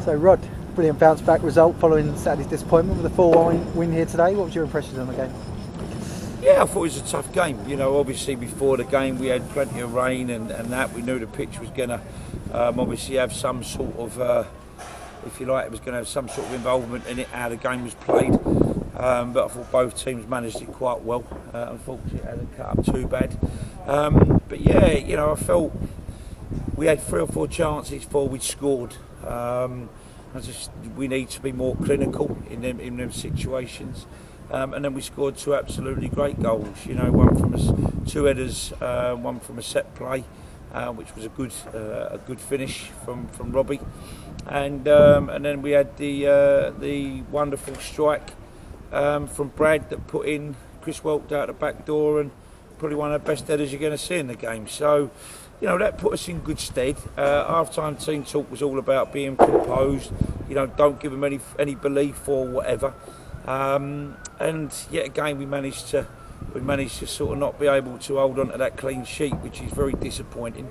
So Rod, brilliant bounce back result following Saturday's disappointment with a 4-1 win here today. What was your impressions on the game? Yeah, I thought it was a tough game. You know, obviously before the game we had plenty of rain and that. We knew the pitch was going to obviously have some sort of, if you like, it was going to have some sort of involvement in it, how the game was played. But I thought both teams managed it quite well. Unfortunately, it hasn't cut up too bad. But yeah, you know, I felt we had 3 or 4 chances before we scored. We need to be more clinical in them situations. And then we scored 2 absolutely great goals. You know, one from 2 headers, one from a set play, which was a good finish from Robbie, and then we had the wonderful strike from Brad that put in. Chris walked out the back door, and probably one of the best headers you're going to see in the game. So, you know, that put us in good stead. Half-time team talk was all about being composed. You know, don't give them any belief or whatever. And yet again, we managed to sort of not be able to hold on to that clean sheet, which is very disappointing.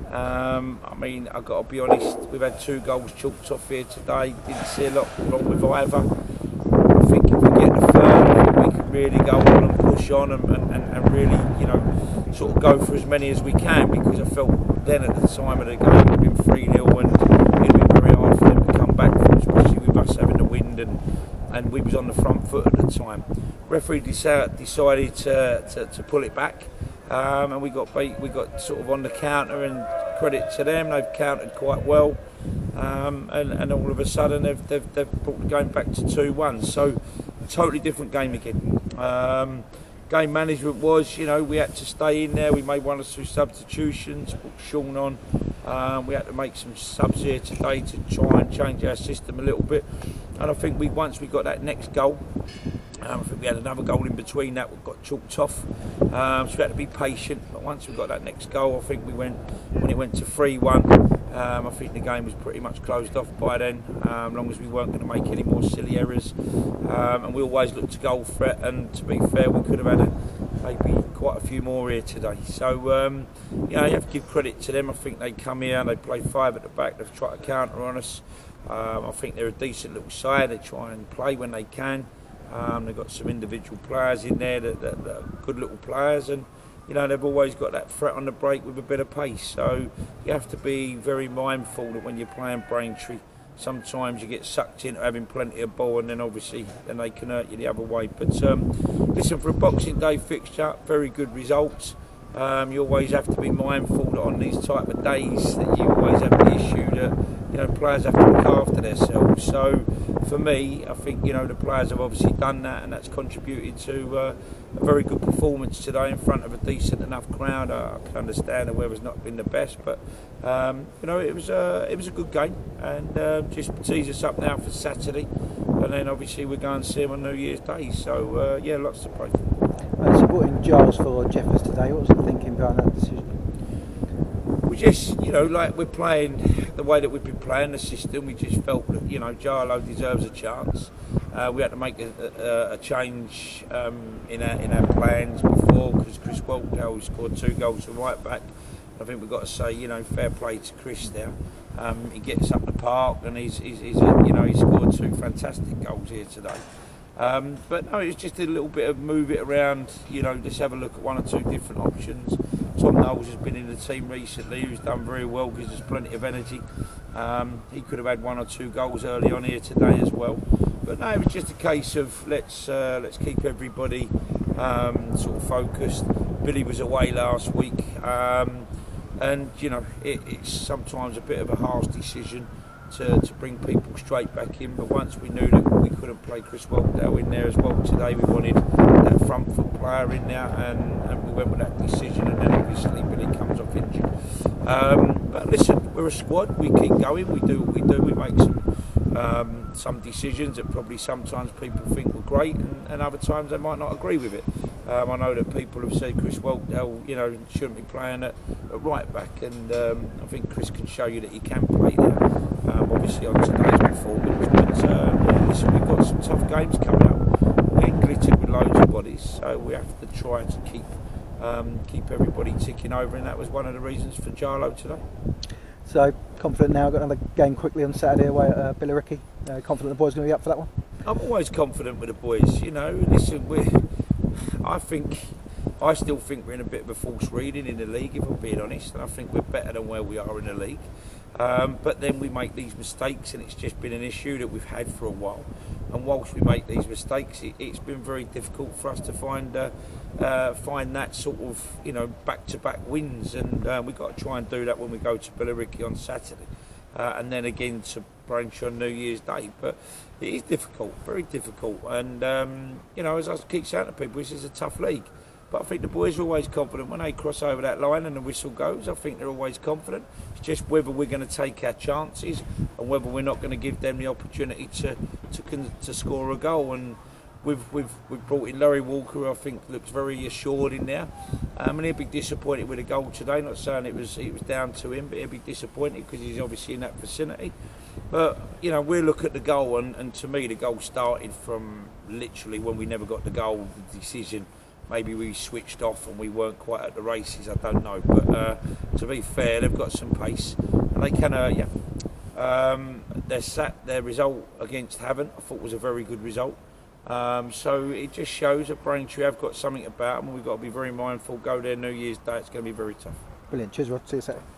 I mean, I've got to be honest, we've had 2 goals chalked off here today. Didn't see a lot wrong with either. I think if we get the third, we can really go on and push on and really, you know, sort of go for as many as we can, because I felt then at the time of the game it had been 3-0 and it had been very hard for them to come back from, especially with us having the wind and we was on the front foot at the time. Referee decided to pull it back, and we got beat. We got sort of on the counter, and credit to them, they've countered quite well, and all of a sudden they've brought the game back to 2-1. So a totally different game again. Game management was, you know, we had to stay in there. We made 1 or 2 substitutions, put Sean on. We had to make some subs here today to try and change our system a little bit. And I think once we got that next goal, I think we had another goal in between that got chalked off. So we had to be patient. But once we got that next goal, I think when it went to 3-1, I think the game was pretty much closed off by then, as long as we weren't going to make any more silly errors. And we always looked to goal threat, and to be fair, we could have had maybe quite a few more here today. So, you know, you have to give credit to them. I think they come here and they play 5 at the back. They've tried to counter on us. I think they're a decent little side. They try and play when they can. They've got some individual players in there that are good little players, and you know, they've always got that threat on the break with a bit of pace. So you have to be very mindful that when you're playing Braintree, sometimes you get sucked into having plenty of ball, and then obviously they can hurt you the other way. But listen, for a Boxing Day fixture, very good results. You always have to be mindful that on these type of days that you always have the issue that, you know, players have to look after themselves. So for me, I think, you know, the players have obviously done that, and that's contributed to a very good performance today in front of a decent enough crowd. I can understand the weather's not been the best, but you know, it was a good game, and just tease us up now for Saturday, and then obviously we're going to see them on New Year's Day. So yeah, lots to play for. So you brought in Giles for Jeffers today. What was the thinking behind that decision? We just, you know, like we're playing the way that we've been playing the system, we just felt that, you know, Jarlo deserves a chance. We had to make a change in our plans before, because Chris Waltdale scored 2 goals from right back. I think we've got to say, you know, fair play to Chris there. He gets up the park, and he's you know, he scored 2 fantastic goals here today. But no, it's just a little bit of move it around, you know, just have a look at 1 or 2 different options. Tom Knowles has been in the team recently, who's done very well, gives us plenty of energy. He could have had 1 or 2 goals early on here today as well. But no, it was just a case of let's keep everybody sort of focused. Billy was away last week, and you know, it's sometimes a bit of a harsh decision to bring people straight back in, but once we knew that we couldn't play Chris Waltdale in there as well today, we wanted that front foot player in there, and we went with that decision, and then obviously Billy comes off injured. But listen, we're a squad, we keep going, we do what we do, we make some decisions that probably sometimes people think were great, and other times they might not agree with it. I know that people have said Chris Waltdale, you know, shouldn't be playing at right back, and I think Chris can show you that he can play there. Obviously on today's performance, but listen, we've got some tough games coming up. We're glittered with loads of bodies, so we have to try to keep everybody ticking over, and that was one of the reasons for Jarlo today. So confident now. Got another game quickly on Saturday away at Billericay. Confident the boys going to be up for that one. I'm always confident with the boys. You know, listen, I still think we're in a bit of a false reading in the league, if I'm being honest, and I think we're better than where we are in the league. But then we make these mistakes, and it's just been an issue that we've had for a while. And whilst we make these mistakes, it's been very difficult for us to find that sort of, you know, back-to-back wins. And we've got to try and do that when we go to Billericay on Saturday, and then again to Braintree on New Year's Day. But it is difficult, very difficult. And you know, as I keep saying to people, this is a tough league. But I think the boys are always confident when they cross over that line and the whistle goes. I think they're always confident. It's just whether we're going to take our chances and whether we're not going to give them the opportunity to score a goal. And we've brought in Larry Walker, who I think looks very assured in there. And he'll be disappointed with a goal today. Not saying it was down to him, but he'll be disappointed because he's obviously in that vicinity. But you know, we'll look at the goal, and to me, the goal started from literally when we never got the goal, the decision. Maybe we switched off and we weren't quite at the races, I don't know. But to be fair, they've got some pace. And they can, their result against Havant, I thought was a very good result. So it just shows that Braintree have got something about them, and we've got to be very mindful. Go there New Year's Day, it's going to be very tough. Brilliant. Cheers, Rod. See you Saturday.